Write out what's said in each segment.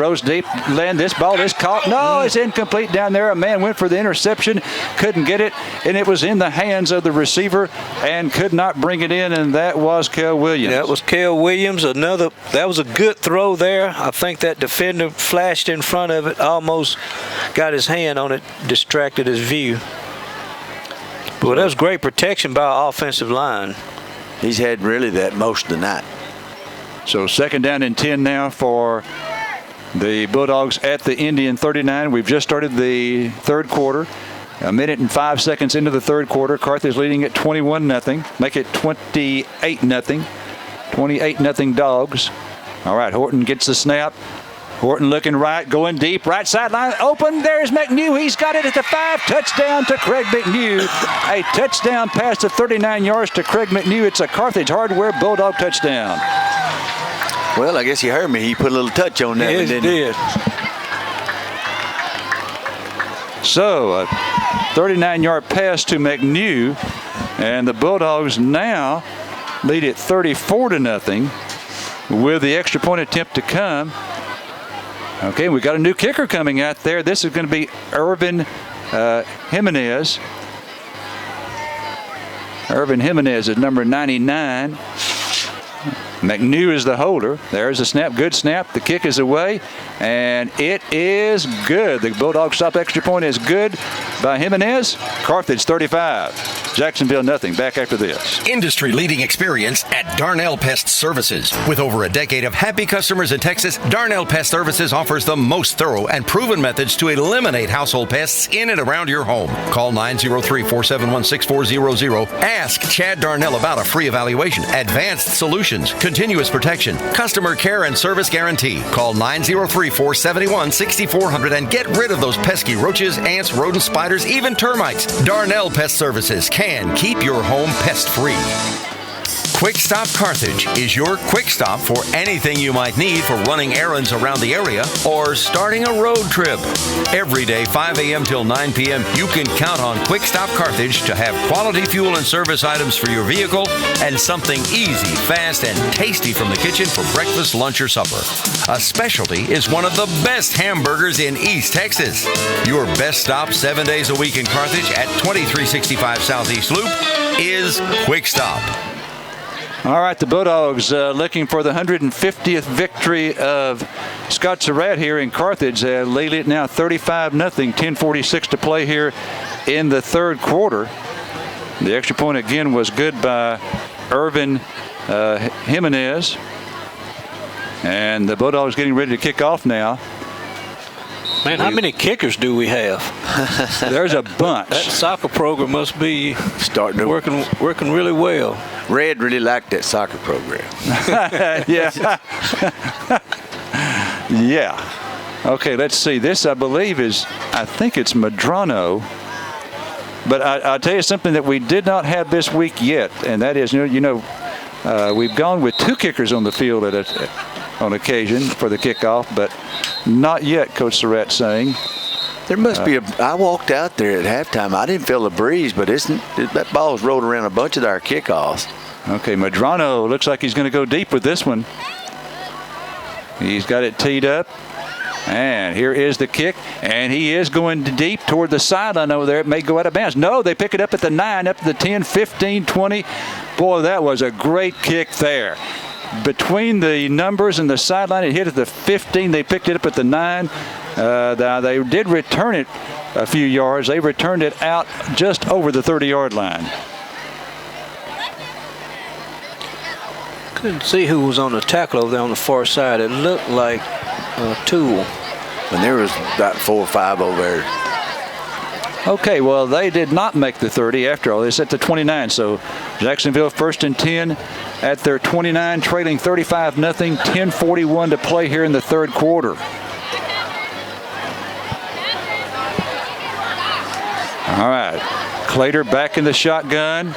Throws deep, this ball is caught. No, it's incomplete down there. A man went for the interception, couldn't get it, and it was in the hands of the receiver and could not bring it in, and that was Kel Williams. That was Kel Williams. That was a good throw there. I think that defender flashed in front of it, almost got his hand on it, distracted his view. But that was great protection by our offensive line. He's had really that most of the night. So 2nd down and 10 now for the Bulldogs at the Indian 39. We've just started the third quarter. 1 minute and 5 seconds into the third quarter. Carthage leading at 21-0. Make it 28-0. 28-0 Dogs. All right, Horton gets the snap. Horton looking right, going deep, right sideline, open. There's McNew. He's got it at the 5. Touchdown to Craig McNew. A touchdown pass of 39 yards to Craig McNew. It's a Carthage Hardware Bulldog touchdown. Well, I guess you heard me. He put a little touch on that. Yes, he did. So, a 39-yard pass to McNew, and the Bulldogs now lead it 34-0 with the extra point attempt to come. Okay, we got a new kicker coming out there. This is going to be Irvin Jimenez. Irvin Jimenez is number 99. McNew is the holder. There's the snap. Good snap. The kick is away, and it is good. The Bulldog stop extra point is good by Jimenez. Carthage 35. Jacksonville nothing. Back after this. Industry-leading experience at Darnell Pest Services. With over a decade of happy customers in Texas, Darnell Pest Services offers the most thorough and proven methods to eliminate household pests in and around your home. Call 903-471-6400. Ask Chad Darnell about a free evaluation, advanced solutions, continuous protection, customer care, and service guarantee. Call 903-471-6400 and get rid of those pesky roaches, ants, rodents, spiders, even termites. Darnell Pest Services can keep your home pest-free. Quick Stop Carthage is your quick stop for anything you might need for running errands around the area or starting a road trip. Every day, 5 a.m. till 9 p.m., you can count on Quick Stop Carthage to have quality fuel and service items for your vehicle and something easy, fast, and tasty from the kitchen for breakfast, lunch, or supper. A specialty is one of the best hamburgers in East Texas. Your best stop 7 days a week in Carthage at 2365 Southeast Loop is Quick Stop. All right, the Bulldogs looking for the 150th victory of Scott Surratt here in Carthage. Lead it now 35-0, 10:46 to play here in the third quarter. The extra point again was good by Irvin Jimenez. And the Bulldogs getting ready to kick off now. Man, how many kickers do we have? There's a bunch. That soccer program must be starting to working really well. Red really liked that soccer program. Yeah. Yeah. Okay, let's see. This, I believe, I think it's Medrano. But I'll tell you something that we did not have this week yet, and that is, we've gone with 2 kickers on the field on occasion for the kickoff, but not yet, Coach Surratt saying. There must be I walked out there at halftime. I didn't feel a breeze, but that ball's rolled around a bunch of our kickoffs. Okay, Medrano looks like he's going to go deep with this one. He's got it teed up. And here is the kick, and he is going deep toward the sideline over there. It may go out of bounds. No, they pick it up at the 9, up to the 10, 15, 20. Boy, that was a great kick there. Between the numbers and the sideline, it hit at the 15. They picked it up at the 9. They did return it a few yards. They returned it out just over the 30-yard line. Couldn't see who was on the tackle over there on the far side. It looked like Toole. And there was about 4 or 5 over there. Okay, well, they did not make the 30 after all. It's at the 29. So Jacksonville 1st and 10 at their 29, trailing 35-0, 10:41 to play here in the third quarter. All right, Clater back in the shotgun.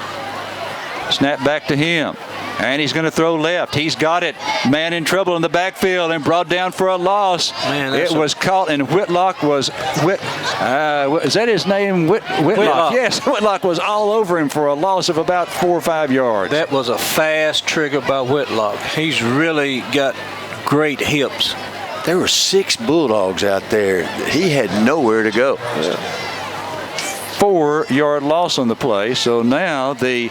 Snap back to him. And he's going to throw left. He's got it. Man in trouble in the backfield and brought down for a loss. Man, it was caught, and Whitlock was is that his name? Whitlock. Yes, Whitlock was all over him for a loss of about 4 or 5 yards. That was a fast trigger by Whitlock. He's really got great hips. There were 6 Bulldogs out there. He had nowhere to go. 4-yard loss on the play. So now the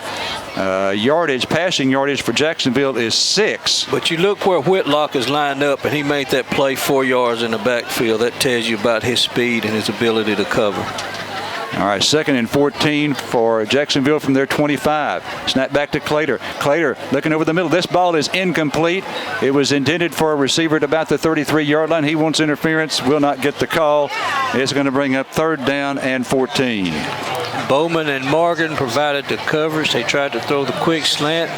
passing yardage for Jacksonville is 6. But you look where Whitlock is lined up, and he made that play 4 yards in the backfield. That tells you about his speed and his ability to cover. All right, 2nd and 14 for Jacksonville from their 25. Snap back to Clater. Clater looking over the middle. This ball is incomplete. It was intended for a receiver at about the 33-yard line. He wants interference, will not get the call. It's going to bring up 3rd down and 14. Bowman and Morgan provided the coverage. They tried to throw the quick slant.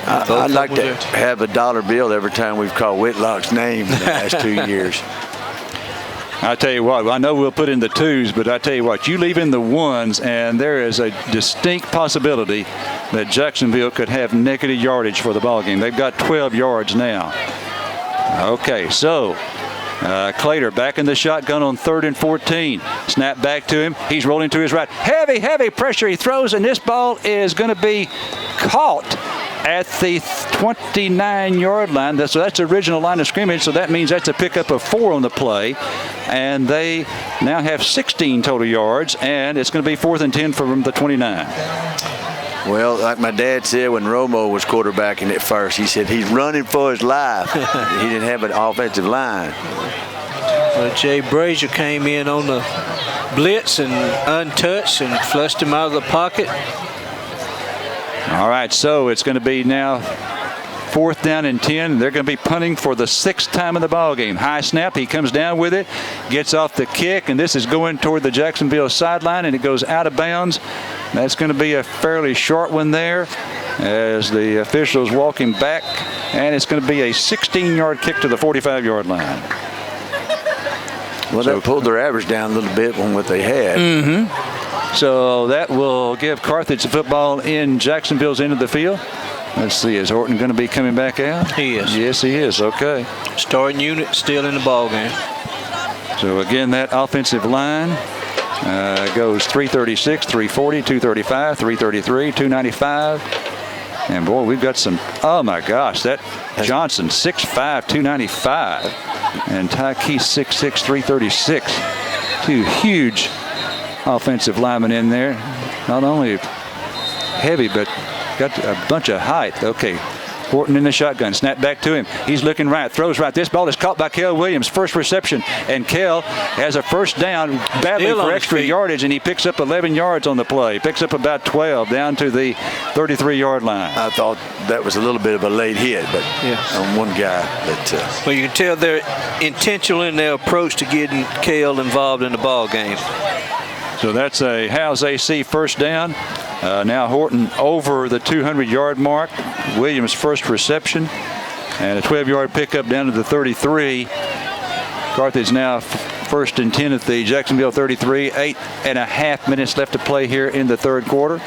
I'd like to have a dollar bill every time we've called Whitlock's name in the last 2 years. I tell you what, I know we'll put in the 2s, but I tell you what, you leave in the 1s, and there is a distinct possibility that Jacksonville could have negative yardage for the ball game. They've got 12 yards now. Okay, so Clater back in the shotgun on 3rd and 14. Snap back to him. He's rolling to his right. Heavy pressure. He throws, and this ball is going to be caught at the 29-yard line. So that's the original line of scrimmage, so that means that's a pickup of 4 on the play. And they now have 16 total yards, and it's going to be 4th and 10 from the 29. Well, like my dad said when Romo was quarterbacking at first, he said he's running for his life. He didn't have an offensive line. Well, Jay Brazier came in on the blitz and untouched and flushed him out of the pocket. All right, so it's going to be now 4th down and 10. They're going to be punting for the 6th time in the ball game. High snap. He comes down with it, gets off the kick, and this is going toward the Jacksonville sideline, and it goes out of bounds. That's going to be a fairly short one there as the officials walk him back, and it's going to be a 16-yard kick to the 45-yard line. Well, they pulled their average down a little bit on what they had. Mm-hmm. So that will give Carthage the football in Jacksonville's end of the field. Let's see, is Horton going to be coming back out? He is. Yes, he is. Okay. Starting unit still in the ball game. So again, that offensive line goes 336, 340, 235, 333, 295. And boy, we've got some, oh my gosh, that Johnson, 6'5", 295. And Ty Key, 6'6", 336. 2 huge offensive linemen in there. Not only heavy, but got a bunch of height. Okay, Horton in the shotgun. Snap back to him. He's looking right, throws right. This ball is caught by Kel Williams. First reception, and Kel has a first down, battling for extra yardage, and he picks up 11 yards on the play. Picks up about 12 down to the 33-yard line. I thought that was a little bit of a late hit, but on one guy. Well, you can tell they're intentional in their approach to getting Kel involved in the ball game. So that's a Howes AC first down. Now Horton over the 200-yard mark. Williams' first reception. And a 12-yard pickup down to the 33. Carthage now 1st and 10 at the Jacksonville 33. 8.5 minutes left to play here in the 3rd quarter.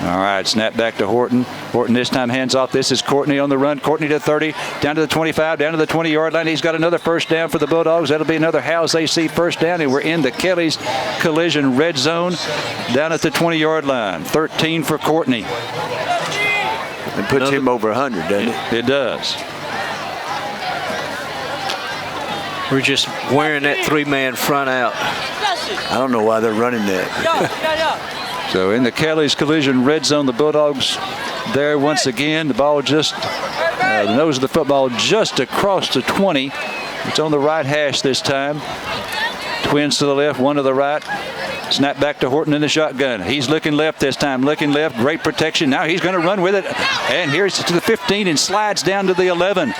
All right, snap back to Horton. Horton this time hands off. This is Courtney on the run. Courtney to 30, down to the 25, down to the 20-yard line. He's got another first down for the Bulldogs. That'll be another Howes AC first down, and we're in the Kelly's Collision red zone down at the 20-yard line. 13 for Courtney. It puts him over 100, doesn't it? It does. We're just wearing that 3-man front out. I don't know why they're running that. So in the Kelly's Collision red zone, the Bulldogs there once again. The ball just, the nose of the football just across the 20. It's on the right hash this time. Twins to the left, one to the right. Snap back to Horton in the shotgun. He's looking left this time, looking left. Great protection. Now he's going to run with it. And here's to the 15 and slides down to the 11.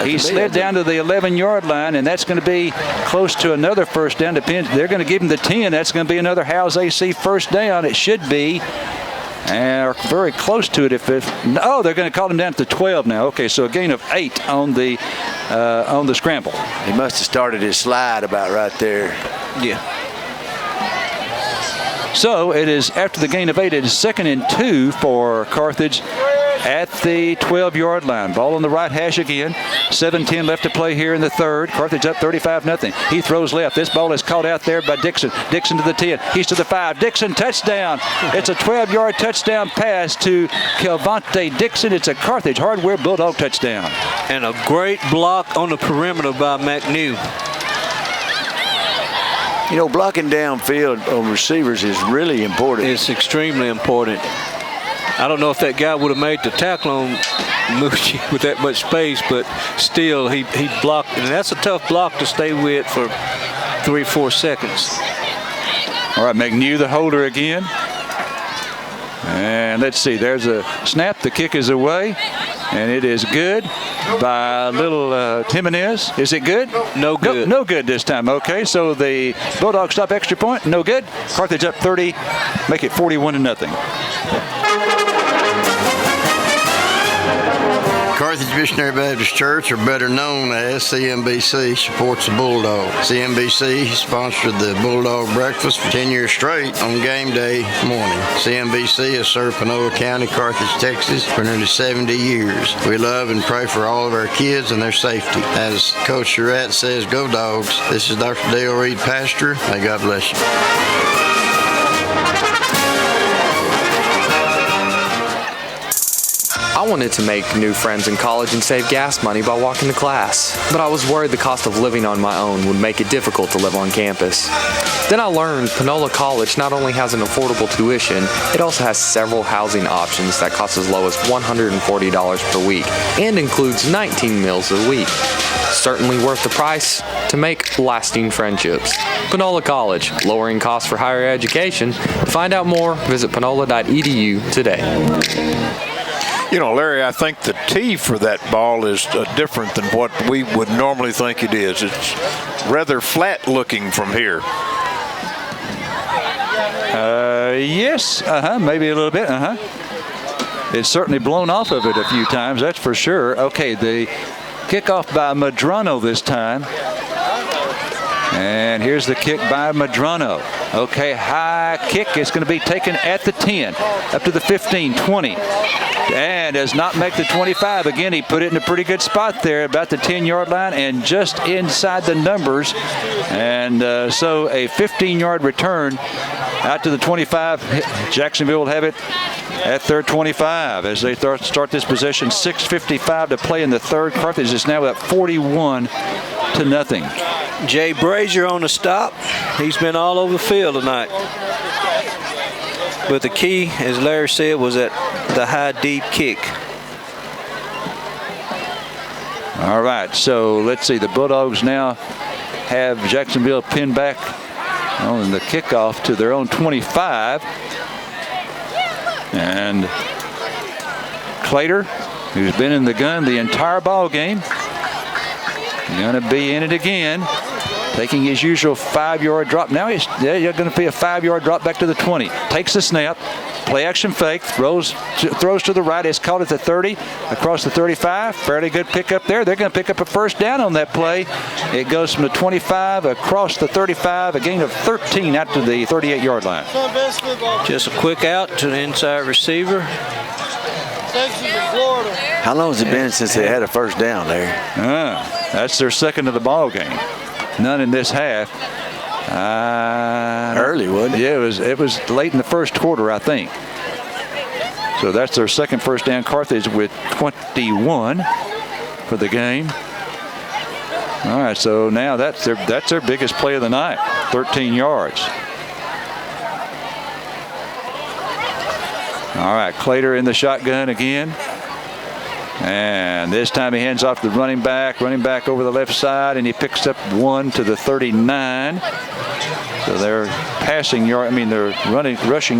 He slid down to the 11-yard line, and that's going to be close to another first down. Depends. They're going to give him the 10. That's going to be another Howes AC first down. It should be. And are very close to it. They're going to call him down to 12 now. Okay, so a gain of 8 on the scramble. He must have started his slide about right there. Yeah. So it is, after the gain of 8, it is 2nd and 2 for Carthage at the 12-yard line. Ball on the right hash again. 7:10 left to play here in the third. Carthage up 35-0. He throws left. This ball is caught out there by Dixon. Dixon to the 10. He's to the 5. Dixon, touchdown. It's a 12-yard touchdown pass to Kelvonte Dixon. It's a Carthage Hardware Bulldog touchdown. And a great block on the perimeter by McNew. You know, blocking downfield on receivers is really important. It's extremely important. I don't know if that guy would have made the tackle on Moochie with that much space, but still he blocked. And that's a tough block to stay with for 3-4 seconds. All right, McNew, the holder again. And let's see, there's a snap. The kick is away, and it is good by little Jimenez. Is it good? No good. No good this time. Okay, so the Bulldogs stop extra point. No good. Carthage up 30, make it 41-0. Carthage Missionary Baptist Church, or better known as CMBC, supports the Bulldogs. CMBC sponsored the Bulldog Breakfast for 10 years straight on game day morning. CMBC has served Panola County, Carthage, Texas for nearly 70 years. We love and pray for all of our kids and their safety. As Coach Surratt says, go Dogs. This is Dr. Dale Reed, pastor. May God bless you. I wanted to make new friends in college and save gas money by walking to class, but I was worried the cost of living on my own would make it difficult to live on campus. Then I learned Panola College not only has an affordable tuition, it also has several housing options that cost as low as $140 per week and includes 19 meals a week. Certainly worth the price to make lasting friendships. Panola College, lowering costs for higher education. To find out more, visit panola.edu today. You know, Larry, I think the tee for that ball is different than what we would normally think it is. It's rather flat looking from here. Yes, maybe a little bit, It's certainly blown off of it a few times, that's for sure. Okay, the kickoff by Madrano this time. And here's the kick by Madrano. Okay, high kick. It's going to be taken at the 10, up to the 15, 20. And does not make the 25. Again, he put it in a pretty good spot there, about the 10-yard line and just inside the numbers. And so a 15-yard return out to the 25. Jacksonville will have it at their 25 as they start this possession. 6:55 to play in the third. Carthage is now at 41-0. Jay Brazier on the stop. He's been all over the field tonight. But the key, as Larry said, was at the high, deep kick. All right, so let's see. The Bulldogs now have Jacksonville pinned back on the kickoff to their own 25. And Clater, who's been in the gun the entire ball game, going to be in it again, taking his usual 5-yard drop. Now he's going to be a 5-yard drop back to the 20. Takes the snap, play action fake, throws to the right. It's caught at the 30, across the 35. Fairly good pickup there. They're going to pick up a first down on that play. It goes from the 25 across the 35, a gain of 13 out to the 38-yard line. Just a quick out to the inside receiver. How long has it been since they had a first down there? That's their second of the ball game. None in this half. Early, wasn't it? Yeah, it was late in the first quarter, I think. So that's their second first down. Carthage with 21 for the game. All right, so now that's their biggest play of the night, 13 yards. All right, Clater in the shotgun again. And this time he hands off to the running back over the left side, and he picks up one to the 39. So their rushing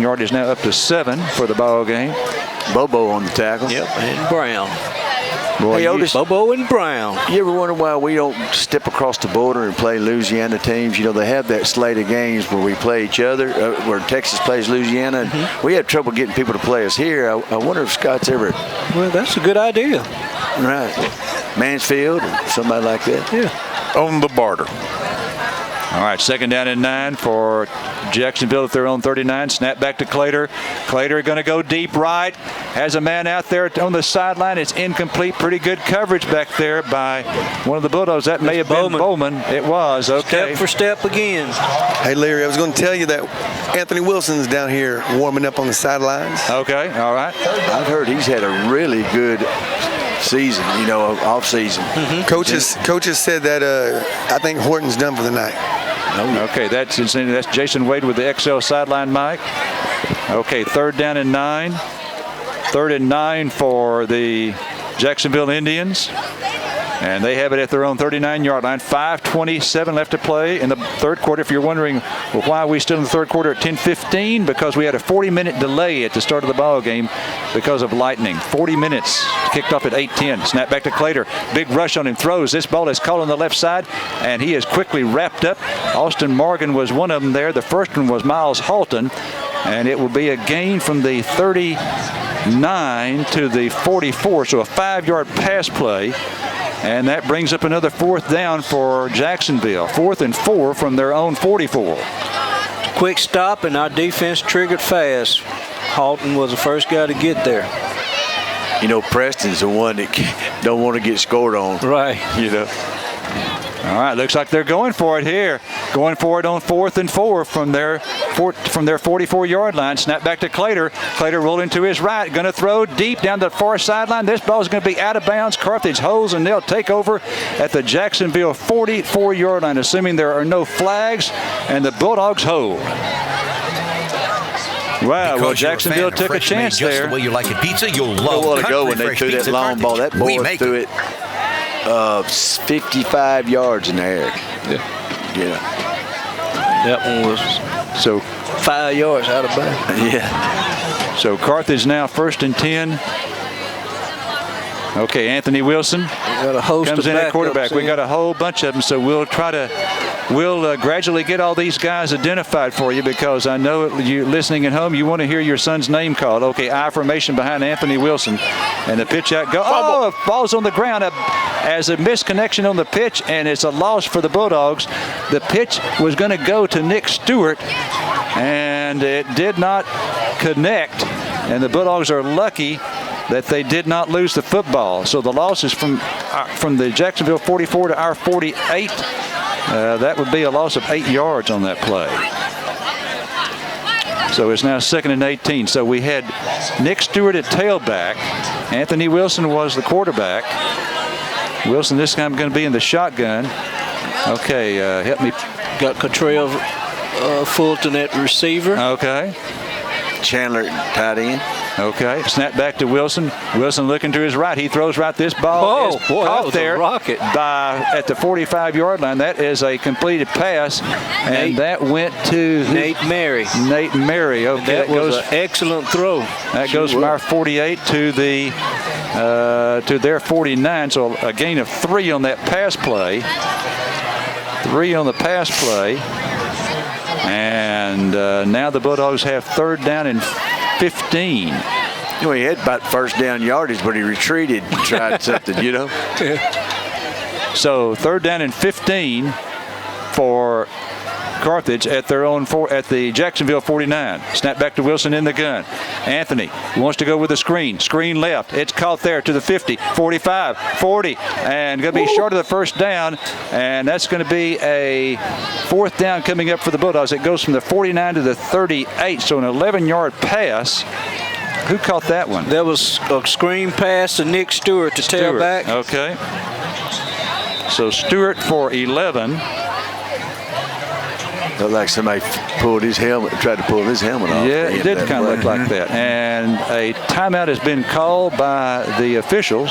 yard is now up to 7 for the ball game. Bobo on the tackle. Yep, and Brown. Boy, hey, Otis, Bobo and Brown. You ever wonder why we don't step across the border and play Louisiana teams? You know, they have that slate of games where we play each other, where Texas plays Louisiana. And we have trouble getting people to play us here. I wonder if Scott's ever... Well, that's a good idea. Right. Mansfield or somebody like that. Yeah. On the barter. All right, second down and 9 for Jacksonville at their own 39. Snap back to Clater. Clater going to go deep right. has a man out there on the sideline. It's incomplete. Pretty good coverage back there by one of the Bulldogs. That may have been Bowman. It was. Okay. Step for step again. Hey, Larry, I was going to tell you that Anthony Wilson's down here warming up on the sidelines. Okay, all right. I've heard he's had a really good season, off season. Coaches said that I think Horton's done for the night. Okay, that's Jason Wade with the XL sideline mic. Okay, 3rd down and 9. 3rd and 9 for the Jacksonville Indians. And they have it at their own 39-yard line. 5:27 left to play in the 3rd quarter. If you're wondering, well, why are we still in the 3rd quarter at 10:15? Because we had a 40-minute delay at the start of the ball game because of lightning. 40 minutes. Kicked off at 8:10. Snap back to Clater. Big rush on him. Throws. This ball is caught on the left side, and he is quickly wrapped up. Austin Morgan was one of them there. The first one was Miles Halton, and it will be a gain from the 39 to the 44. So a 5-yard pass play. And that brings up another 4th down for Jacksonville. 4th and 4 from their own 44. Quick stop, and our defense triggered fast. Halton was the first guy to get there. Preston's the one that don't want to get scored on. Right. All right, looks like they're going for it here. Going for it on 4th and 4 from their 44-yard line. Snap back to Clater. Clater rolling to his right. Going to throw deep down the far sideline. This ball is going to be out of bounds. Carthage holds, and they'll take over at the Jacksonville 44-yard line, assuming there are no flags, and the Bulldogs hold. Wow, well, Jacksonville took a chance there. Just the way you like it pizza, you'll love a while ago when they threw that long ball, that boy threw it 55 yards in the air. Yeah. That one was so 5 yards out of bounds. Yeah. So Carthage now 1st and 10. Okay, Anthony Wilson comes in at quarterback. We got a whole bunch of them, so we'll gradually get all these guys identified for you, because I know you listening at home, you want to hear your son's name called. Okay, I formation behind Anthony Wilson, and the pitch out go. Oh, ball's on the ground as a misconnection on the pitch, and it's a loss for the Bulldogs. The pitch was going to go to Nick Stewart, and it did not connect, and the Bulldogs are lucky that they did not lose the football. So the loss is from the Jacksonville 44 to our 48. That would be a loss of 8 yards on that play. So it's now 2nd and 18. So we had Nick Stewart at tailback. Anthony Wilson was the quarterback. Wilson this time going to be in the shotgun. Okay, help me. Got Cottrell Fulton at receiver. Okay. Chandler tight end. Okay, snap back to Wilson. Wilson looking to his right. He throws right. This ball is caught there at the 45-yard line. That is a completed pass, and that went to Nate Mary. Okay, that was an excellent throw. That goes from our 48 to their 49. So a gain of 3 on that pass play. 3 on the pass play, and now the Bulldogs have 3rd down and 15. He had about 1st down yardage, but he retreated and tried something, So 3rd down and 15 for Carthage at their own at the Jacksonville 49. Snap back to Wilson in the gun. Anthony wants to go with the screen. Screen left. It's caught there to the 50, 45, 40, and going to be short of the 1st down. And that's going to be a 4th down coming up for the Bulldogs. It goes from the 49 to the 38, so an 11-yard pass. Who caught that one? That was a screen pass to Nick Stewart to tailback. Okay. So Stewart for 11. Looked like somebody pulled his helmet, tried to pull his helmet off. Yeah, it did kind of look like that. And a timeout has been called by the officials.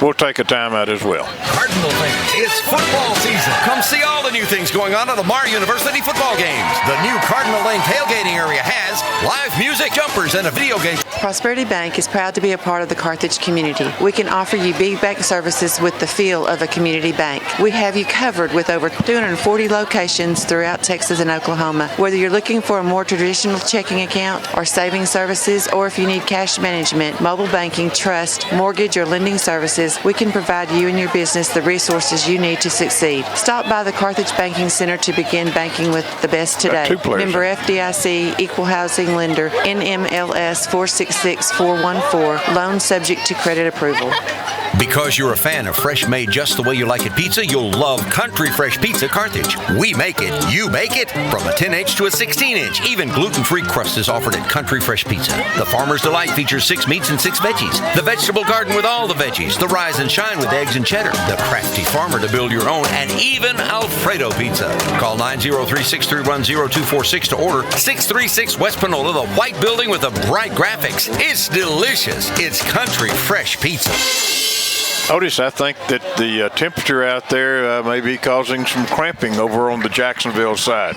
We'll take a timeout as well. Cardinal fans, it's football season. Come see all the new things going on at Lamar University football games. The new Cardinal Lane tailgating area has live music, jumpers, and a video game. Prosperity Bank is proud to be a part of the Carthage community. We can offer you big bank services with the feel of a community bank. We have you covered with over 240 locations throughout Texas and Oklahoma. Whether you're looking for a more traditional checking account or saving services, or if you need cash management, mobile banking, trust, mortgage, or lending services, Services, we can provide you and your business the resources you need to succeed. Stop by the Carthage Banking Center to begin banking with the best today. Member FDIC, Equal Housing Lender, NMLS 466414, loan subject to credit approval. Because you're a fan of fresh made just the way you like it pizza, you'll love Country Fresh Pizza Carthage. We make it, you make it, from a 10-inch to a 16-inch. Even gluten-free crust is offered at Country Fresh Pizza. The Farmer's Delight features 6 meats and 6 veggies. The Vegetable Garden with all the veggies. The Rise and Shine with eggs and cheddar. The Crafty Farmer to build your own, and even Alfredo Pizza. Call 903-631-0246 to order. 636 West Panola, the white building with the bright graphics. It's delicious. It's Country Fresh Pizza. Otis, I think that the temperature out there may be causing some cramping over on the Jacksonville side.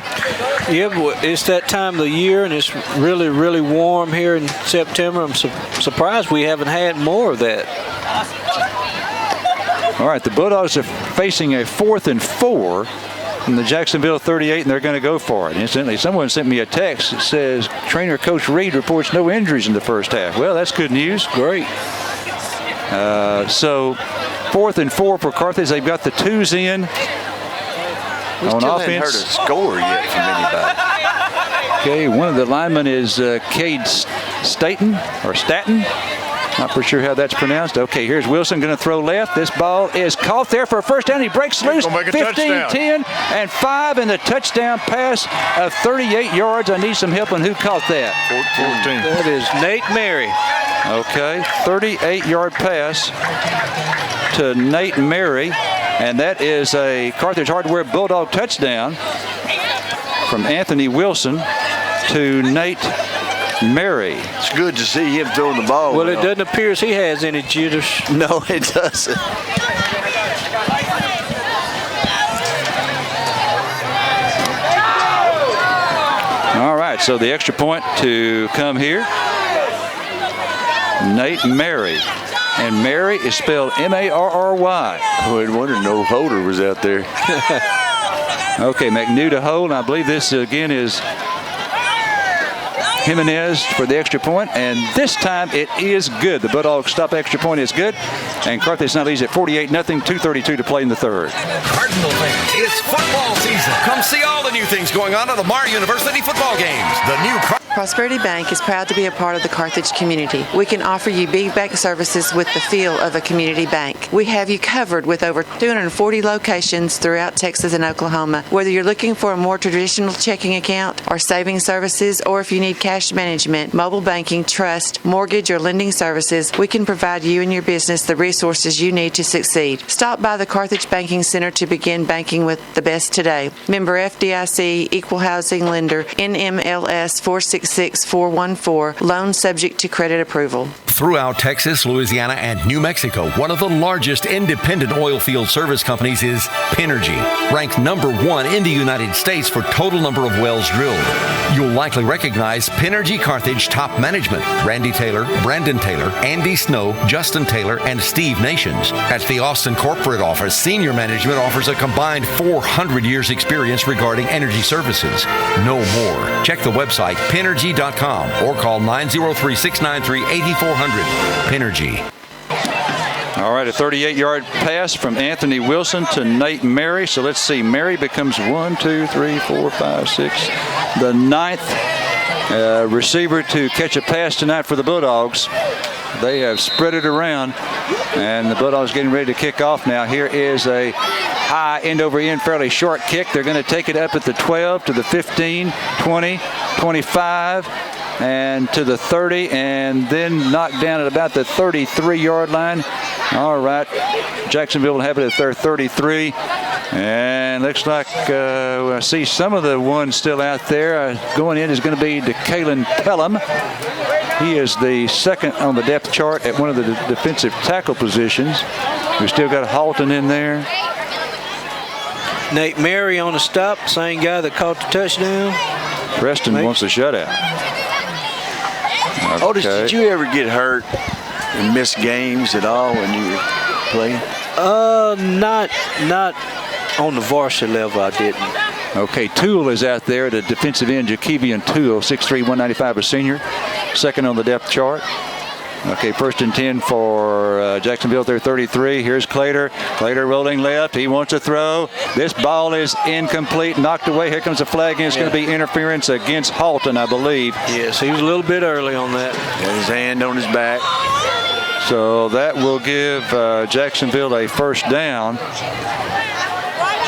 Yeah, but it's that time of the year, and it's really, really warm here in September. I'm surprised we haven't had more of that. All right, the Bulldogs are facing a 4th and 4 from the Jacksonville 38, and they're going to go for it. Incidentally, someone sent me a text that says trainer Coach Reed reports no injuries in the first half. Well, that's good news. Great. So 4th and 4 for Carthage. They've got the 2s in We on still offense. haven't heard a score yet from anybody. Okay, one of the linemen is Cade Staten. Not for sure how that's pronounced. Okay, here's Wilson going to throw left. This ball is caught there for a first down. He breaks loose. 15, 10, and 5 in the touchdown pass of 38 yards. I need some help on who caught that. 14. That is Nate Mary. Okay, 38-yard pass to Nate Mary, and that is a Carthage Hardware Bulldog touchdown from Anthony Wilson to Nate Mary. It's good to see him throwing the ball. Well, it doesn't appear as he has any jitters. No, it doesn't. All right, so the extra point to come here. Nate Mary. And Mary is spelled M-A-R-R-Y. I would wonder no holder was out there. Okay, McNew to hold. I believe this again is Jimenez for the extra point, and this time it is good. The Bulldogs stop extra point is good, and Carthage now leads at 48-0, 2:32 to play in the third. Cardinal fans, it's football season. Come see all the new things going on at Lamar University football games. The new Prosperity Bank is proud to be a part of the Carthage community. We can offer you big bank services with the feel of a community bank. We have you covered with over 240 locations throughout Texas and Oklahoma. Whether you're looking for a more traditional checking account or saving services, or if you need cash management, mobile banking, trust, mortgage, or lending services, we can provide you and your business the resources you need to succeed. Stop by the Carthage Banking Center to begin banking with the best today. Member FDIC, Equal Housing Lender, NMLS 466414, loan subject to credit approval. Throughout Texas, Louisiana, and New Mexico, one of the largest independent oil field service companies is Pinergy, ranked number 1 in the United States for total number of wells drilled. You'll likely recognize Pinergy Carthage top management: Randy Taylor, Brandon Taylor, Andy Snow, Justin Taylor, and Steve Nations. At the Austin corporate office, senior management offers a combined 400 years experience regarding energy services. No more. Check the website Pinergy.com or call 903-693-8400. Pinergy. All right, a 38-yard pass from Anthony Wilson to Nate Mary. So let's see, Mary becomes 1, 2, 3, 4, 5, 6, the 9th receiver to catch a pass tonight for the Bulldogs. They have spread it around, and the Bulldogs getting ready to kick off now. Here is a high end-over-end, fairly short kick. They're going to take it up at the 12 to the 15, 20, 25, and to the 30, and then knocked down at about the 33-yard line. All right, Jacksonville will have it at their 33, and looks like I see some of the ones still out there. Going in is going to be DeKalen Pelham. He is the second on the depth chart at one of the defensive tackle positions. We've still got Halton in there. Nate Mary on the stop, same guy that caught the touchdown. Preston wants a shutout. Okay. Otis, did you ever get hurt and miss games at all when you were playing? Not on the varsity level, I didn't. Okay, Toole is out there, the defensive end, Jakevian Toole, 6'3", 195, a senior, second on the depth chart. Okay, 1st and 10 for Jacksonville at their 33. Here's Clater. Clater rolling left. He wants to throw. This ball is incomplete, knocked away. Here comes the flag, and it's going to be interference against Halton, I believe. Yes, he was a little bit early on that. Got his hand on his back. So that will give Jacksonville a 1st down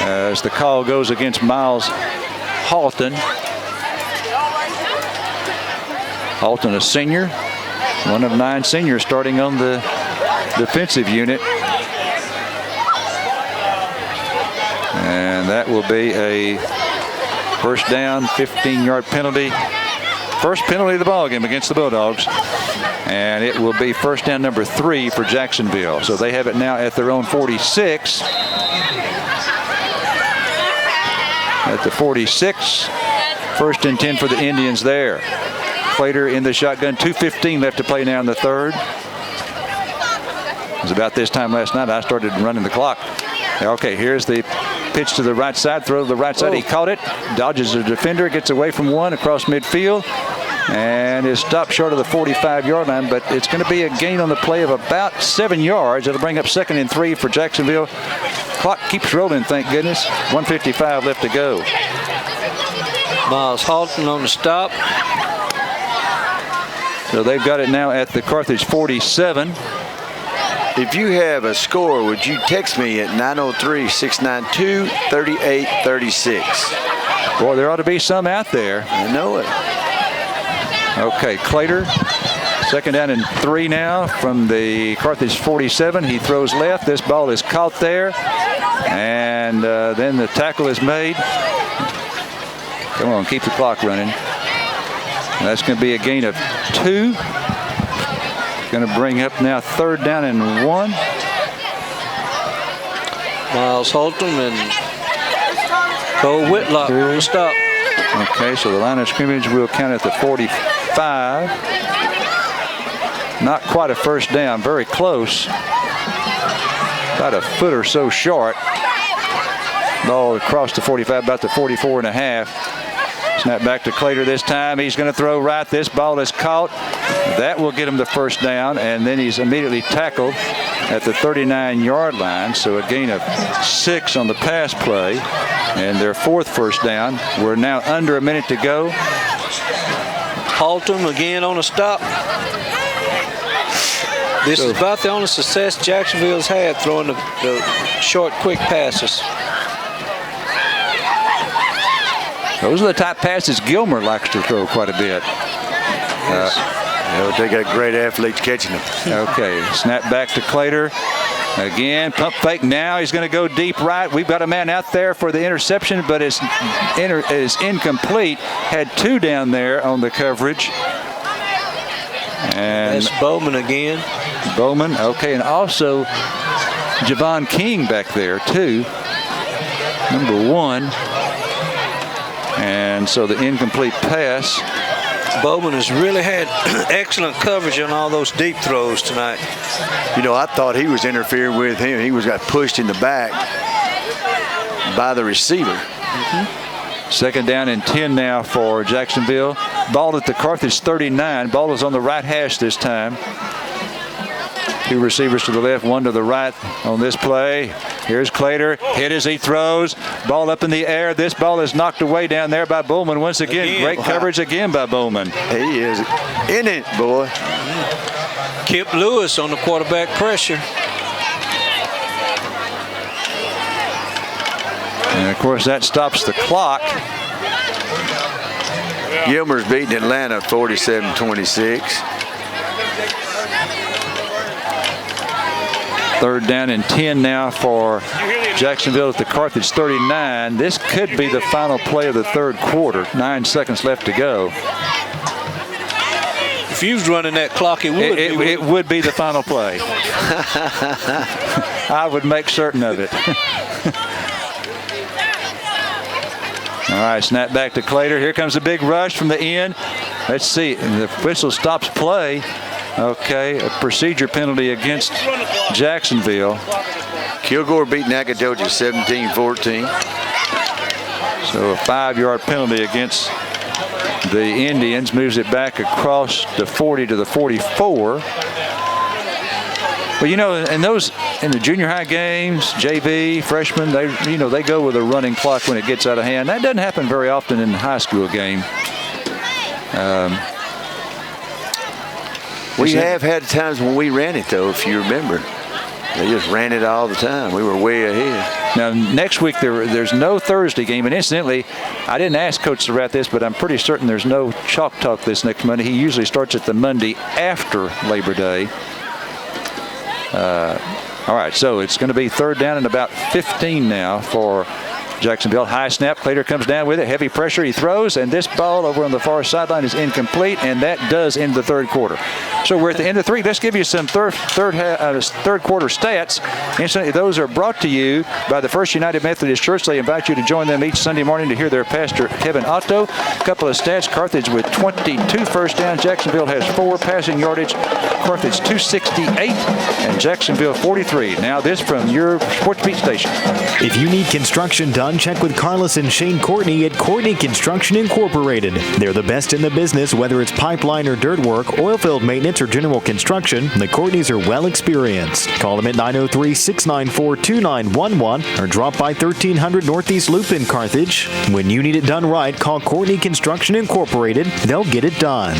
as the call goes against Miles Halton. Halton, a senior, one of 9 seniors starting on the defensive unit. And that will be a 1st down, 15-yard penalty. First penalty of the ball game against the Bulldogs. And it will be 1st down number 3 for Jacksonville. So they have it now at their own 46. At the 46, 1st and 10 for the Indians there. Clater in the shotgun, 2:15 left to play now in the 3rd. It was about this time last night I started running the clock. Okay, here's the pitch to the right side, throw to the right side. He caught it, dodges a defender, gets away from one across midfield, and is stopped short of the 45-yard line, but it's going to be a gain on the play of about 7 yards. It'll bring up 2nd and 3 for Jacksonville. Clock keeps rolling, thank goodness. 1:55 left to go. Miles Halton on the stop. So they've got it now at the Carthage 47. If you have a score, would you text me at 903-692-3836? Boy, there ought to be some out there. I know it. Okay, Clater, 2nd down and 3 now from the Carthage 47. He throws left. This ball is caught there. And then the tackle is made. Come on, keep the clock running. That's going to be a gain of 2. Going to bring up now 3rd down and 1. Miles Halton and Cole Whitlock will stop. Okay, so the line of scrimmage will count at the 45. Not quite a 1st down, very close. About a foot or so short. Ball across the 45, about the 44 and a half. Snap back to Clater this time. He's going to throw right. This ball is caught. That will get him the 1st down, and then he's immediately tackled at the 39-yard line. So a gain of 6 on the pass play, and their 4th 1st down. We're now under a minute to go. Halton again on a stop. This is about the only success Jacksonville's had throwing the short, quick passes. Those are the type passes Gilmer likes to throw quite a bit. They got great athletes catching them. Okay, snap back to Clater. Again, pump fake now. He's going to go deep right. We've got a man out there for the interception, but it's incomplete. Had 2 down there on the coverage. And that's Bowman again. Bowman, okay, and also Javon King back there too, number 1. And so the incomplete pass. Bowman has really had excellent coverage on all those deep throws tonight. You know, I thought he was interfering with him. He got pushed in the back by the receiver. 2nd down and 10 now for Jacksonville. Ball at the Carthage 39. Ball is on the right hash this time. 2 receivers to the left, 1 to the right on this play. Here's Clater, hit as he throws. Ball up in the air. This ball is knocked away down there by Bowman once again. Great coverage again by Bowman. He is in it, boy. Kip Lewis on the quarterback pressure. And of course that stops the clock. Gilmer's beating Atlanta 47-26. 3rd down and 10 now for Jacksonville at the Carthage 39. This could be the final play of the 3rd quarter. 9 seconds left to go. If you was running that clock, it would be. It would be the final play. I would make certain of it. All right, snap back to Clater. Here comes a big rush from the end. Let's see. The whistle stops play. Okay, a procedure penalty against Jacksonville. Kilgore beat Nacogdoches 17-14. So a 5-yard penalty against the Indians. Moves it back across the 40 to the 44. Well, in the junior high games, JV, freshmen, they go with a running clock when it gets out of hand. That doesn't happen very often in a high school game. We have had times when we ran it, though, if you remember. They just ran it all the time. We were way ahead. Now, next week, there's no Thursday game. And incidentally, I didn't ask Coach Surratt this, but I'm pretty certain there's no Chalk Talk this next Monday. He usually starts at the Monday after Labor Day. All right, so it's going to be third down and about 15 now for Jacksonville. High snap. Clater comes down with it. Heavy pressure. He throws, and this ball over on the far sideline is incomplete, and that does end the third quarter. So we're at the end of three. Let's give you some third quarter stats. Incidentally, those are brought to you by the First United Methodist Church. They invite you to join them each Sunday morning to hear their pastor, Kevin Otto. A couple of stats. Carthage with 22 first downs. Jacksonville has 4 passing yardage. Carthage 268 and Jacksonville 43. Now this from your Sports Beat station. If you need construction done, check with Carlos and Shane Courtney at Courtney Construction Incorporated. They're the best in the business, whether it's pipeline or dirt work, oil field maintenance, or general construction. The Courtneys are well experienced. Call them at 903-694-2911 or drop by 1300 Northeast Loop in Carthage. When you need it done right, call Courtney Construction Incorporated. They'll get it done.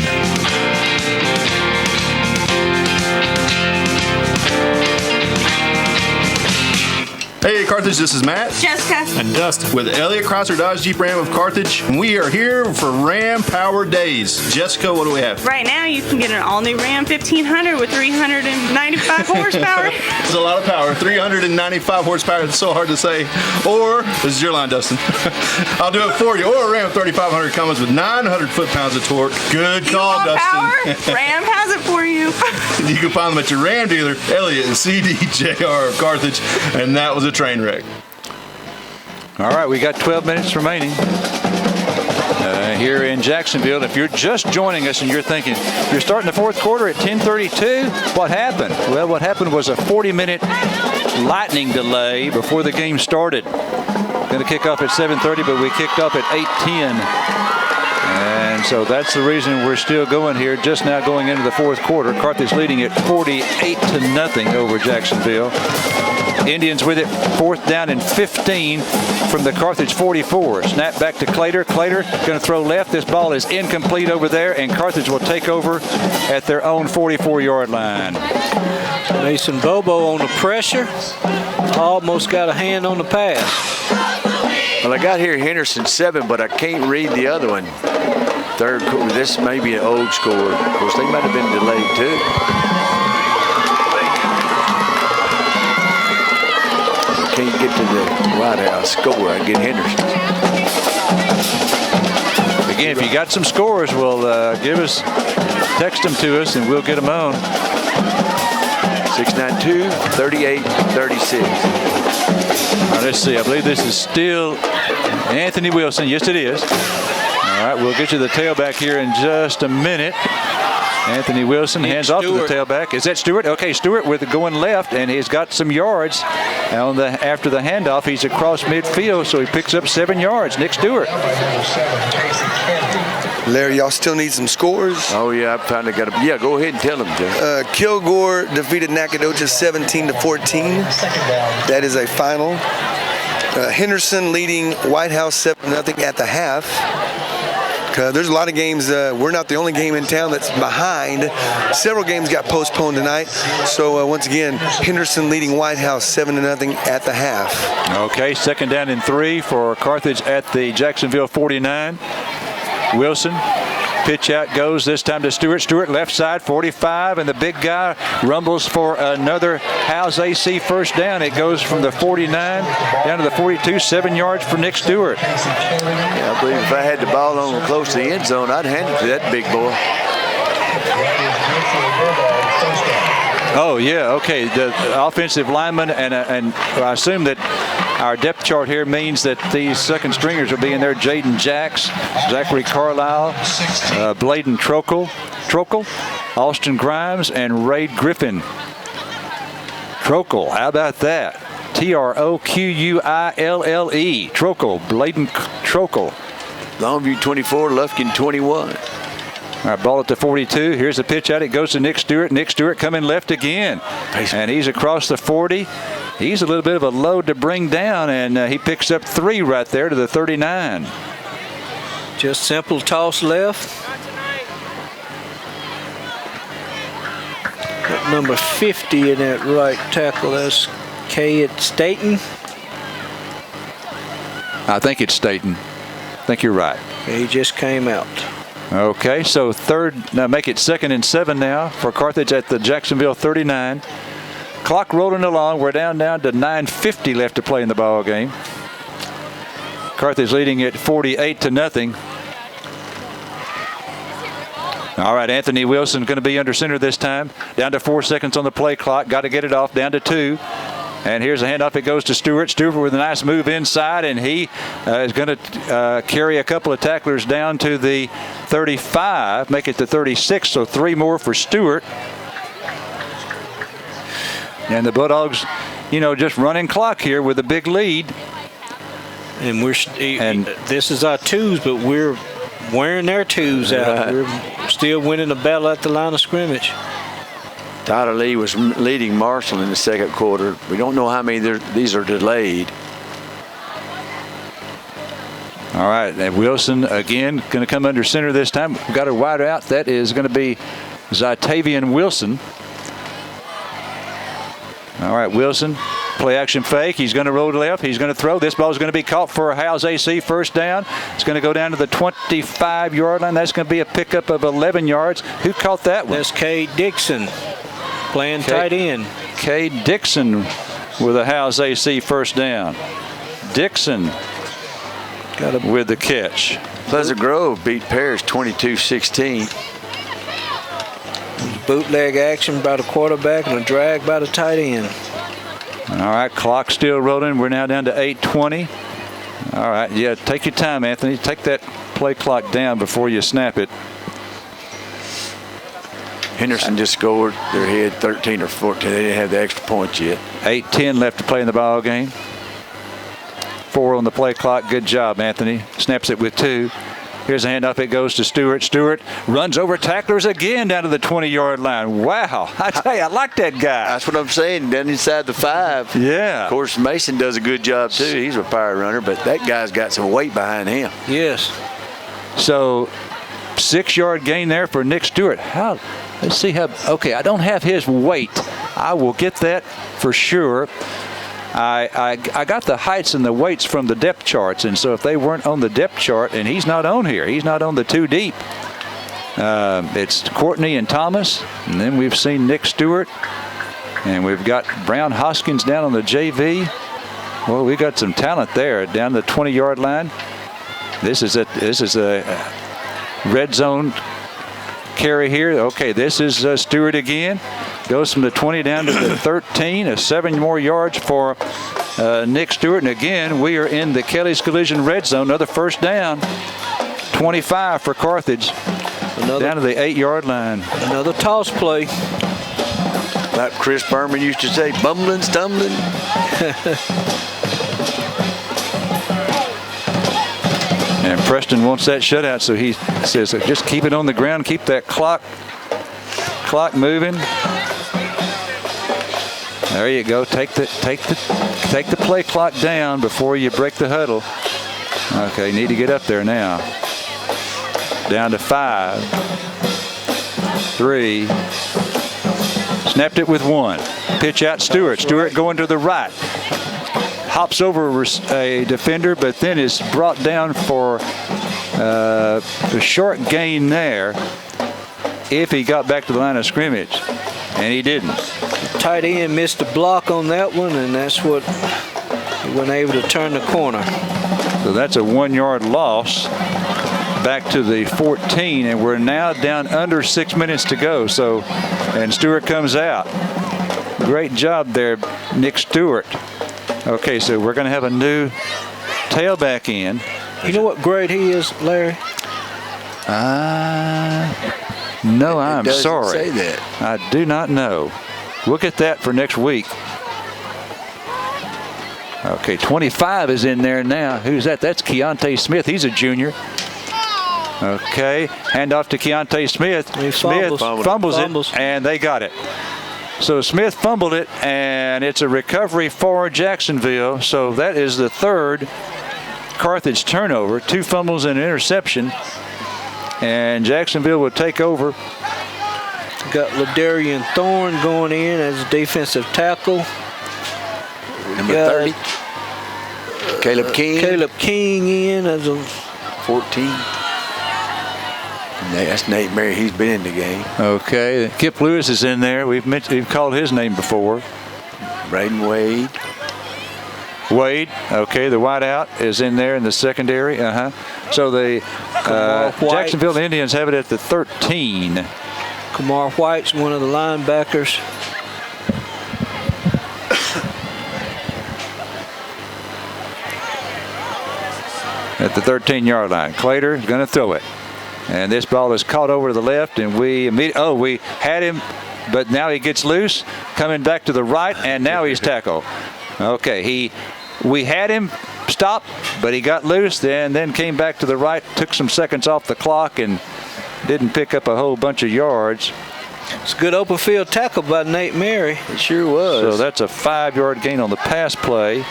Hey Carthage, this is Matt, Jessica, and Dustin with Elliott Chrysler Dodge Jeep Ram of Carthage. We are here for Ram Power Days. Jessica, what do we have? Right now you can get an all-new Ram 1500 with 395 horsepower. It's a lot of power, 395 horsepower, it's so hard to say. Or, this is your line, Dustin. I'll do it for you. Or a Ram 3500 comes with 900 foot-pounds of torque. Good call, Dustin. Power? Ram has it for you. You can find them at your Ram dealer, Elliott and CDJR of Carthage, and that was a train wreck. All right, we got 12 minutes remaining here in Jacksonville. If you're just joining us and you're thinking, you're starting the fourth quarter at 10:32, what happened? Well, what happened was a 40-minute lightning delay before the game started. Going to kick off at 7:30, but we kicked off at 8:10. And so that's the reason we're still going here, just now going into the fourth quarter. Carthage leading at 48-0 over Jacksonville. Indians with it, fourth down and 15 from the Carthage 44. Snap back to Clater. Clater going to throw left. This ball is incomplete over there, and Carthage will take over at their own 44-yard line. Mason Bobo on the pressure. Almost got a hand on the pass. Well, I got here Henderson 7, but I can't read the other one. Third quarter. This may be an old score. Of course, they might have been delayed too. Can't get to the White House score. I get Henderson. Again, if you got some scores, well, text them to us, and we'll get them on. 692-3836. Let's see. I believe this is still Anthony Wilson. Yes, it is. All right, we'll get you the tailback here in just a minute. Anthony Wilson hands off to the tailback. Is that Stewart? Okay, Stewart with going left, and he's got some yards. After the handoff, he's across midfield, so he picks up 7 yards. Nick Stewart. Larry, y'all still need some scores? Oh, yeah, I finally got them. Yeah, go ahead and tell them, Jay. Kilgore defeated Nacogdoches 17-14. That is a final. Henderson leading White House 7-0 at the half. There's a lot of games. We're not the only game in town that's behind. Several games got postponed tonight. So once again, Henderson leading White House 7-0 at the half. Okay, second down and 3 for Carthage at the Jacksonville 49. Wilson, pitch out goes this time to Stewart. Stewart left side, 45, and the big guy rumbles for another House AC first down. It goes from the 49 down to the 42, 7 yards for Nick Stewart. Yeah, I believe if I had the ball on close to the end zone, I'd hand it to that big boy. Oh, yeah, okay. The offensive lineman, and I assume that our depth chart here means that these second stringers will be in there. Jaden Jacks, Zachary Carlisle, Bladen Trokel, Austin Grimes, and Ray Griffin. Trokel, how about that? Troquille. Trokel, Bladen Trokel. Longview 24, Lufkin 21. All right, ball at the 42. Here's the pitch out. It goes to Nick Stewart. Nick Stewart coming left again. And he's across the 40. He's a little bit of a load to bring down, and he picks up 3 right there to the 39. Just simple toss left. Got number 50 in that right tackle. That's K. Staten. I think it's Staten. I think you're right. He just came out. Okay, so make it 2nd and 7 now for Carthage at the Jacksonville 39. Clock rolling along. We're down to 9:50 left to play in the ball game. Carthage leading at 48-0. All right, Anthony Wilson going to be under center this time. Down to 4 seconds on the play clock. Got to get it off. Down to 2. And here's a handoff. It goes to Stewart. Stewart with a nice move inside, and he is going to carry a couple of tacklers down to the 35, make it to 36, so 3 more for Stewart. And the Bulldogs, just running clock here with a big lead. And this is our 2s, but we're wearing their 2s out. We're still winning the battle at the line of scrimmage. Tyler Lee was leading Marshall in the 2nd quarter. We don't know how many these are delayed. All right, and Wilson again going to come under center this time. We've got a wide out. That is going to be Zytavian Wilson. All right, Wilson, play action fake. He's going to roll left. He's going to throw. This ball is going to be caught for a Howes AC first down. It's going to go down to the 25-yard line. That's going to be a pickup of 11 yards. Who caught that one? That's K. Dixon playing tight end. K. Dixon with a Howes AC first down. Dixon with the catch. Pleasant Grove beat Parrish 22-16. Bootleg action by the quarterback and a drag by the tight end. All right, clock still rolling. We're now down to 8:20. All right, yeah, take your time, Anthony. Take that play clock down before you snap it. Henderson just scored. They're ahead 13 or 14. They didn't have the extra points yet. 8:10 left to play in the ball game. 4 on the play clock. Good job, Anthony. Snaps it with 2. Here's a handoff. It goes to Stewart. Stewart runs over tacklers again down to the 20-yard line. Wow. I tell you, I like that guy. That's what I'm saying. Down inside the 5. Yeah. Of course, Mason does a good job, too. He's a power runner, but that guy's got some weight behind him. Yes. So 6-yard gain there for Nick Stewart. Let's see how. Okay, I don't have his weight. I will get that for sure. I got the heights and the weights from the depth charts, and so if they weren't on the depth chart, and he's not on here, he's not on the 2 deep. It's Courtney and Thomas, and then we've seen Nick Stewart, and we've got Brown Hoskins down on the JV. Well, we got some talent there down the 20-yard line. This is a red zone carry here. Okay, this is Stewart again. Goes from the 20 down to the 13. 7 more yards for Nick Stewart. And again, we are in the Kelly's Collision red zone. Another first down. 25 for Carthage. Down to the 8-yard line. Another toss play. Like Chris Berman used to say, bumbling, stumbling. And Preston wants that shutout, so he says, just keep it on the ground, keep that clock moving. There you go. Take the play clock down before you break the huddle. Okay, need to get up there now. Down to 5, 3. Snapped it with 1. Pitch out Stewart. Stewart going to the right. Hops over a defender, but then is brought down for the short gain there if he got back to the line of scrimmage, and he didn't. Tight end missed the block on that one, and that's what he wasn't able to turn the corner. So that's a 1-yard loss back to the 14, and we're now down under 6 minutes to go. So, and Stewart comes out. Great job there, Nick Stewart. Okay, so we're going to have a new tailback in. You know what grade he is, Larry? No, I'm doesn't sorry. say that. I do not know. We'll get that for next week. Okay, 25 is in there now. Who's that? That's Keontae Smith. He's a junior. Okay, handoff to Keontae Smith. Smith fumbles it, and they got it. So Smith fumbled it, and it's a recovery for Jacksonville. So that is the third Carthage turnover, 2 fumbles and an interception. And Jacksonville will take over. Got Ladarian Thorne going in as a defensive tackle. Number 30. Caleb King. Caleb King in as a 14. That's Nate Mary. He's been in the game. Okay, Kip Lewis is in there. We've called his name before. Braden Wade. Wade, okay, the wideout is in there in the secondary. So the Jacksonville Indians have it at the 13. Kamar White's one of the linebackers. At the 13-yard line. Clater is going to throw it. And this ball is caught over to the left, and we had him, but now he gets loose, coming back to the right, and now he's tackled. Okay, we had him stop, but he got loose, and then came back to the right, took some seconds off the clock, and didn't pick up a whole bunch of yards. It's a good open field tackle by Nate Mary. It sure was. So that's a 5-yard gain on the pass play,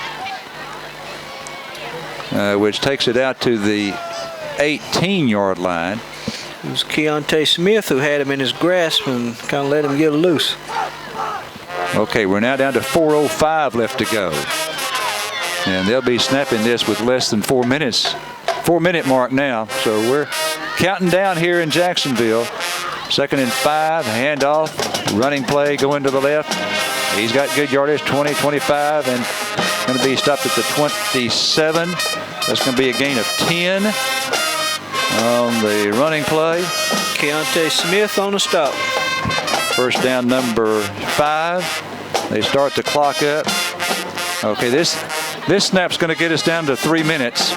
which takes it out to the 18-yard line. It was Keontae Smith who had him in his grasp and kind of let him get loose. Okay, we're now down to 4:05 left to go. And they'll be snapping this with less than 4 minutes. 4-minute mark now. So we're counting down here in Jacksonville. 2nd and 5, handoff, running play going to the left. He's got good yardage, 20, 25, and going to be stopped at the 27. That's going to be a gain of 10 on the running play. Keontae Smith on the stop. First down number 5. They start the clock up. Okay, this snap's going to get us down to 3 minutes.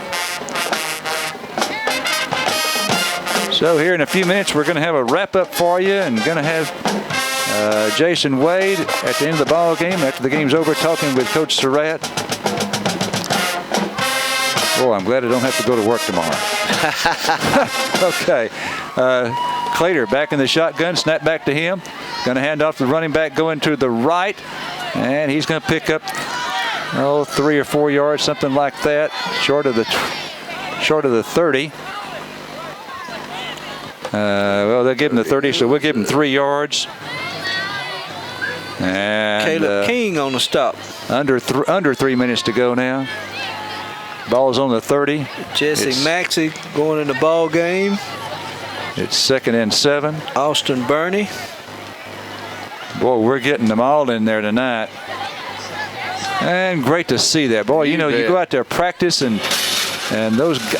So here in a few minutes, we're going to have a wrap-up for you and going to have Jason Wade at the end of the ball game, after the game's over, talking with Coach Surratt. Oh, I'm glad I don't have to go to work tomorrow. Okay. Clater back in the shotgun, snap back to him. Going to hand off the running back going to the right, and he's going to pick up 3 or 4 yards, something like that, short of the 30. Well, they'll give him the 30, so we'll give him 3 yards. And Caleb King on the stop. Under 3 minutes to go now. Ball is on the 30. Jesse Maxey going in the ball game. It's 2nd and 7. Austin Burney. Boy, we're getting them all in there tonight. And great to see that. Boy, you go out there practice, and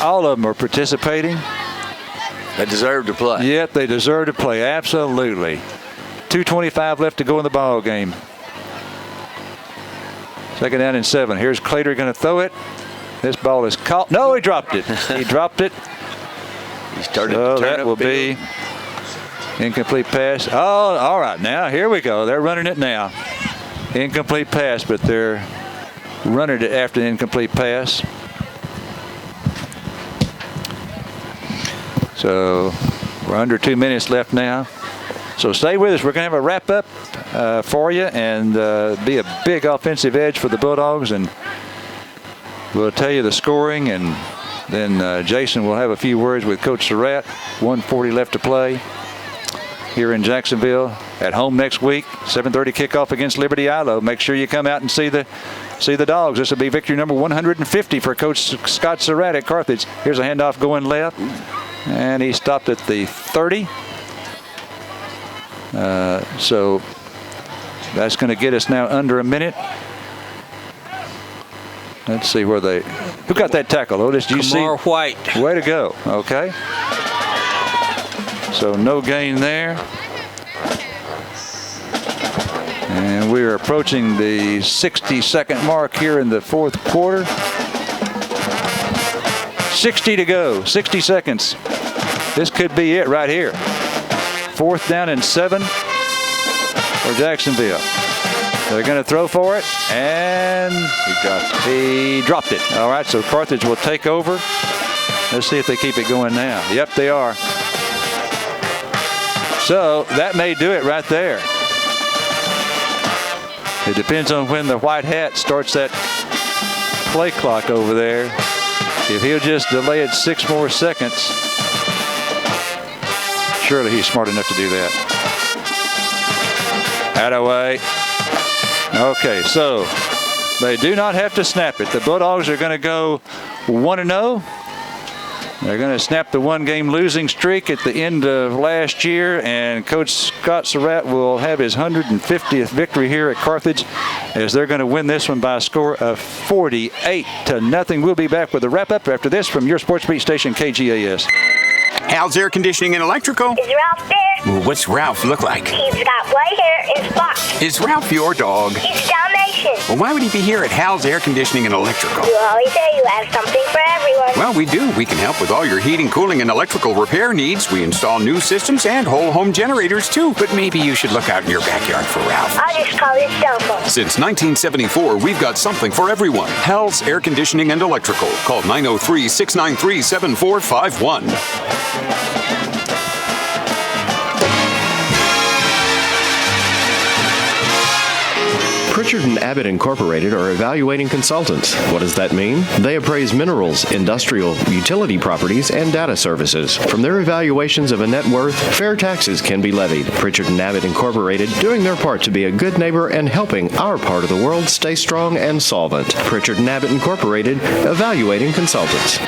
all of them are participating. They deserve to play. Yep, they deserve to play, absolutely. 2:25 left to go in the ball game. 2nd down and 7. Here's Clater going to throw it. This ball is caught. No, he dropped it. He dropped it. He started so to turn that will be incomplete pass. Oh, all right. Now, here we go. They're running it now. Incomplete pass, but they're running it after the incomplete pass. So we're under 2 minutes left now. So stay with us. We're going to have a wrap-up for you and be a big offensive edge for the Bulldogs. And we'll tell you the scoring, and then Jason will have a few words with Coach Surratt. 1:40 left to play here in Jacksonville. At home next week, 7:30 kickoff against Liberty Ilo. Make sure you come out and see the Dogs. This will be victory number 150 for Coach Scott Surratt at Carthage. Here's a handoff going left, and he stopped at the 30. So that's going to get us now under a minute. Let's see who got that tackle, Otis? Do you see? Kamar White. Way to go. Okay. So no gain there. And we're approaching the 60-second mark here in the 4th quarter. 60 to go. 60 seconds. This could be it right here. 4th down and 7 for Jacksonville. They're going to throw for it, and he dropped it. All right, so Carthage will take over. Let's see if they keep it going now. Yep, they are. So that may do it right there. It depends on when the white hat starts that play clock over there. If he'll just delay it 6 more seconds, surely he's smart enough to do that. Attaway. Okay, so they do not have to snap it. The Bulldogs are going to go 1-0. They're going to snap the 1-game losing streak at the end of last year, and Coach Scott Surratt will have his 150th victory here at Carthage as they're going to win this one by a score of 48-0. We'll be back with a wrap-up after this from your Sports Beat station, KGAS. Hal's Air Conditioning and Electrical. Is Ralph there? Well, what's Ralph look like? He's got white hair and spots. Is Ralph your dog? He's Dalmatian. Well, why would he be here at Hal's Air Conditioning and Electrical? You always say you have something for everyone. Well, we do. We can help with all your heating, cooling, and electrical repair needs. We install new systems and whole home generators, too. But maybe you should look out in your backyard for Ralph. I'll just call his cell phone. Since 1974, we've got something for everyone. Hal's Air Conditioning and Electrical. Call 903-693-7451. Pritchard & Abbott Incorporated are evaluating consultants. What does that mean? They appraise minerals, industrial, utility properties, and data services. From their evaluations of a net worth, fair taxes can be levied. Pritchard & Abbott Incorporated doing their part to be a good neighbor and helping our part of the world stay strong and solvent. Pritchard & Abbott Incorporated, evaluating consultants.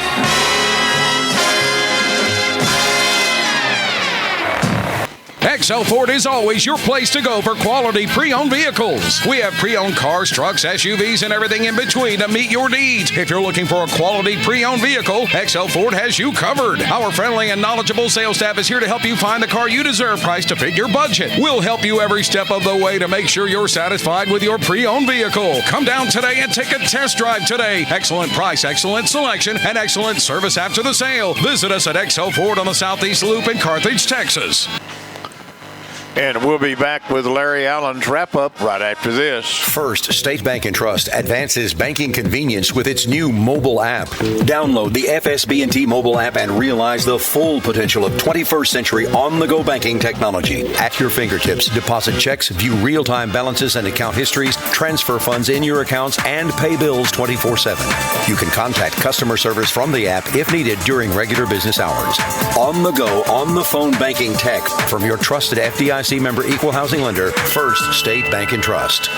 XL Ford is always your place to go for quality pre-owned vehicles. We have pre-owned cars, trucks, SUVs, and everything in between to meet your needs. If you're looking for a quality pre-owned vehicle, XL Ford has you covered. Our friendly and knowledgeable sales staff is here to help you find the car you deserve, priced to fit your budget. We'll help you every step of the way to make sure you're satisfied with your pre-owned vehicle. Come down today and take a test drive today. Excellent price, excellent selection, and excellent service after the sale. Visit us at XL Ford on the Southeast Loop in Carthage, Texas. And we'll be back with Larry Allen's wrap-up right after this. First State Bank & Trust advances banking convenience with its new mobile app. Download the FSB&T mobile app and realize the full potential of 21st century on-the-go banking technology. At your fingertips, deposit checks, view real-time balances and account histories, transfer funds in your accounts, and pay bills 24/7. You can contact customer service from the app if needed during regular business hours. On-the-go, on-the-phone banking tech from your trusted FDIC member equal housing lender, First State Bank & Trust.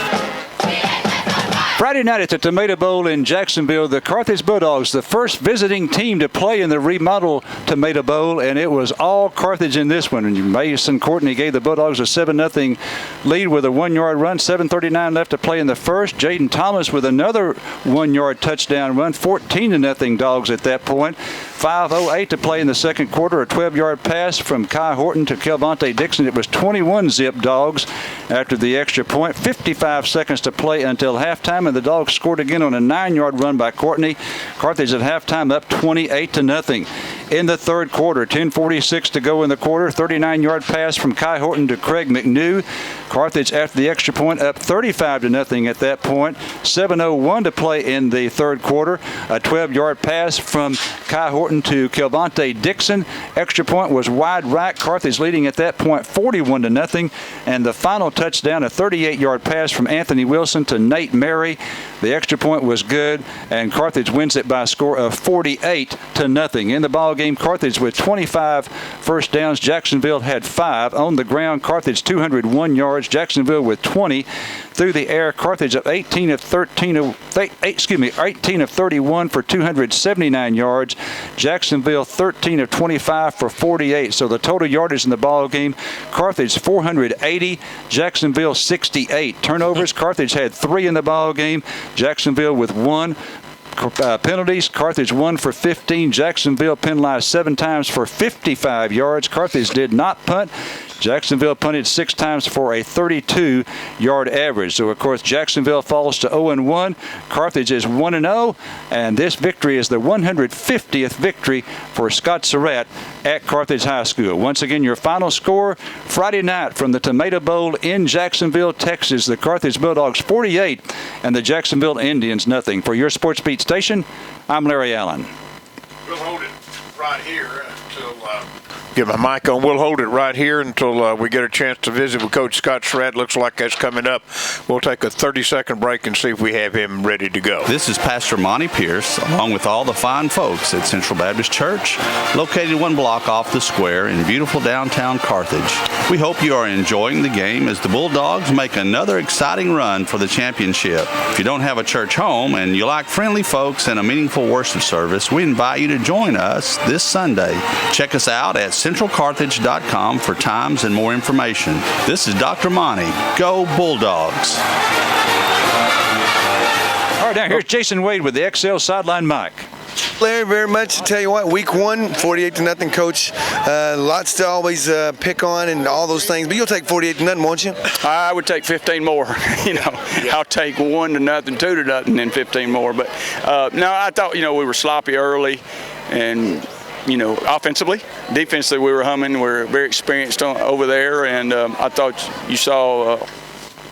Friday night at the Tomato Bowl in Jacksonville, the Carthage Bulldogs, the first visiting team to play in the remodeled Tomato Bowl, and it was all Carthage in this one. And Mason Courtney gave the Bulldogs a 7-0 lead with a 1-yard run. 7:39 left to play in the first. Jaden Thomas with another 1-yard touchdown run. 14-0 Dogs at that point. 5:08 to play in the second quarter. A 12-yard pass from Kai Horton to Kelvonte Dixon. It was 21-zip Dogs after the extra point. 55 seconds to play until halftime, and the Dogs scored again on a 9-yard run by Courtney. Carthage at halftime up 28-0. In the third quarter, 10:46 to go in the quarter. 39-yard pass from Kai Horton to Craig McNew. Carthage after the extra point up 35-0 at that point. 7:01 to play in the third quarter. A 12-yard pass from Kai Horton to Kelvonte Dixon. Extra point was wide right. Carthage leading at that point 41-0. And the final touchdown, a 38-yard pass from Anthony Wilson to Nate Mary. The extra point was good, and Carthage wins it by a score of 48-0. In the ball game, Carthage with 25 first downs. Jacksonville had 5. On the ground, Carthage 201 yards. Jacksonville with 20. Through the air, Carthage up 18 of 31 for 279 yards. Jacksonville 13 of 25 for 48. So the total yardage in the ball game, Carthage 480, Jacksonville 68. Turnovers, Carthage had 3 in the ball game. Jacksonville with 1. Penalties, Carthage 1 for 15. Jacksonville penalized 7 times for 55 yards. Carthage did not punt. Jacksonville punted 6 times for a 32-yard average. So, of course, Jacksonville falls to 0-1. Carthage is 1-0. And this victory is the 150th victory for Scott Surratt at Carthage High School. Once again, your final score Friday night from the Tomato Bowl in Jacksonville, Texas. The Carthage Bulldogs 48 and the Jacksonville Indians nothing. For your Sports Beat station, I'm Larry Allen. We'll hold it. right here until get my mic on. We'll hold it right here until we get a chance to visit with Coach Scott Surratt. Looks like that's coming up. We'll take a 30-second break and see if we have him ready to go. This is Pastor Monty Pierce, along with all the fine folks at Central Baptist Church, located 1 block off the square in beautiful downtown Carthage. We hope you are enjoying the game as the Bulldogs make another exciting run for the championship. If you don't have a church home and you like friendly folks and a meaningful worship service, we invite you to join us this Sunday. Check us out at centralcarthage.com for times and more information. This is Dr. Monty. Go Bulldogs. All right, now here's Jason Wade with the XL sideline mic. Larry, very much. I tell you what, week 1, 48-0, Coach. Lots to always pick on and all those things, but you'll take 48-0, won't you? I would take 15 more. I'll take 1-0, 2-0, and then 15 more. But no, I thought we were sloppy early, and offensively, defensively we were humming. We're very experienced over there, and I thought you saw.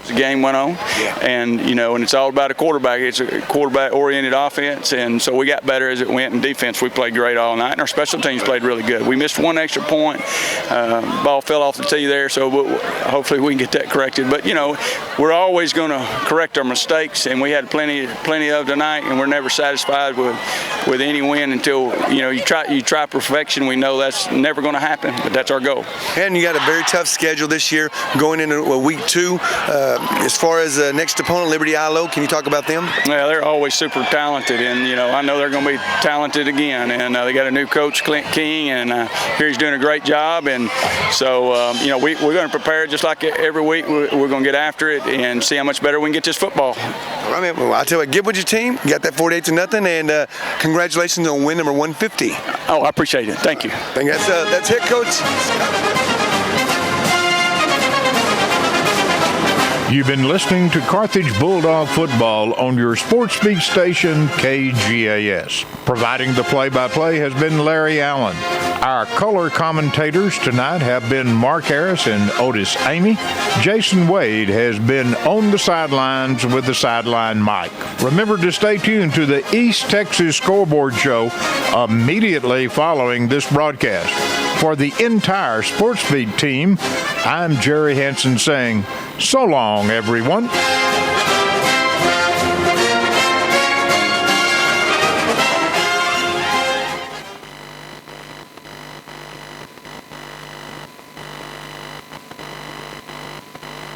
The game went on, and and it's all about a quarterback. It's a quarterback-oriented offense, and so we got better as it went. In defense, we played great all night, and our special teams played really good. We missed 1 extra point. Ball fell off the tee there, so hopefully we can get that corrected. But we're always going to correct our mistakes, and we had plenty of tonight, and we're never satisfied with any win until you try perfection. We know that's never going to happen, but that's our goal. And you got a very tough schedule this year going into week 2. As far as next opponent, Liberty ILO, can you talk about them? Yeah, they're always super talented, and I know they're going to be talented again. And they got a new coach, Clint King, and here he's doing a great job. And so we're going to prepare just like every week. We're going to get after it and see how much better we can get this football. All right, man. Well, I tell you what, get with your team. You got that 48-0, and congratulations on win number 150. Oh, I appreciate it. Thank you. I think that's it, Coach. You've been listening to Carthage Bulldog football on your sports speak station, KGAS. Providing the play-by-play has been Larry Allen. Our color commentators tonight have been Mark Harris and Otis Amy. Jason Wade has been on the sidelines with the sideline mic. Remember to stay tuned to the East Texas Scoreboard Show immediately following this broadcast. For the entire Sports Beat team, I'm Jerry Hansen saying, so long, everyone.